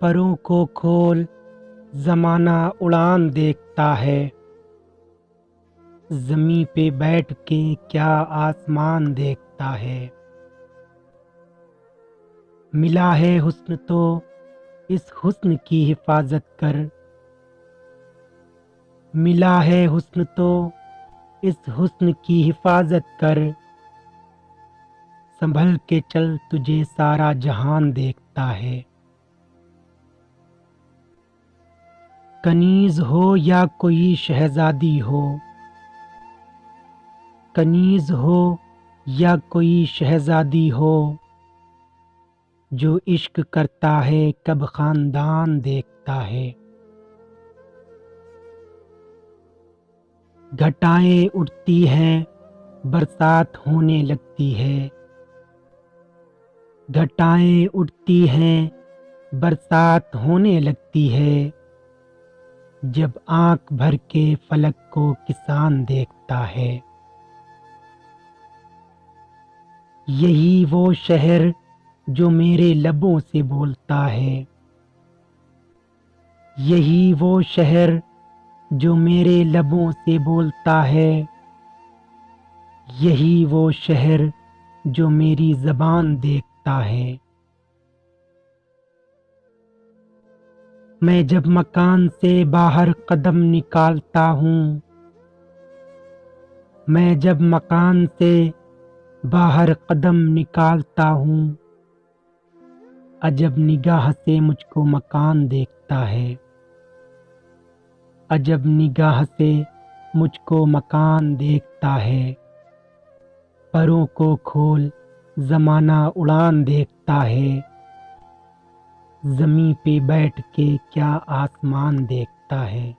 پروں کو کھول زمانہ اڑان دیکھتا ہے، زمیں پہ بیٹھ کے کیا آسمان دیکھتا ہے۔ ملا ہے حسن تو اس حسن کی حفاظت کر، ملا ہے حسن تو اس حسن کی حفاظت کر، سنبھل کے چل تجھے سارا جہان دیکھتا ہے۔ کنیز ہو یا کوئی شہزادی ہو، کنیز ہو یا کوئی شہزادی ہو، جو عشق کرتا ہے کب خاندان دیکھتا ہے۔ گھٹائیں اٹھتی ہیں برسات ہونے لگتی ہے، گھٹائیں اٹھتی ہیں برسات ہونے لگتی ہے، جب آنکھ بھر کے فلک کو کسان دیکھتا ہے۔ یہی وہ شہر جو میرے لبوں سے بولتا ہے، یہی وہ شہر جو میرے لبوں سے بولتا ہے، یہی وہ شہر جو میری زبان دیکھتا ہے۔ میں جب مکان سے باہر قدم نکالتا ہوں، میں جب مکان سے باہر قدم نکالتا ہوں، عجب نگاہ سے مجھ کو مکان دیکھتا ہے، عجب نگاہ سے مجھ کو مکان دیکھتا ہے۔ پروں کو کھول زمانہ اڑان دیکھتا ہے، زمیں پہ بیٹھ کے کیا آسمان دیکھتا ہے۔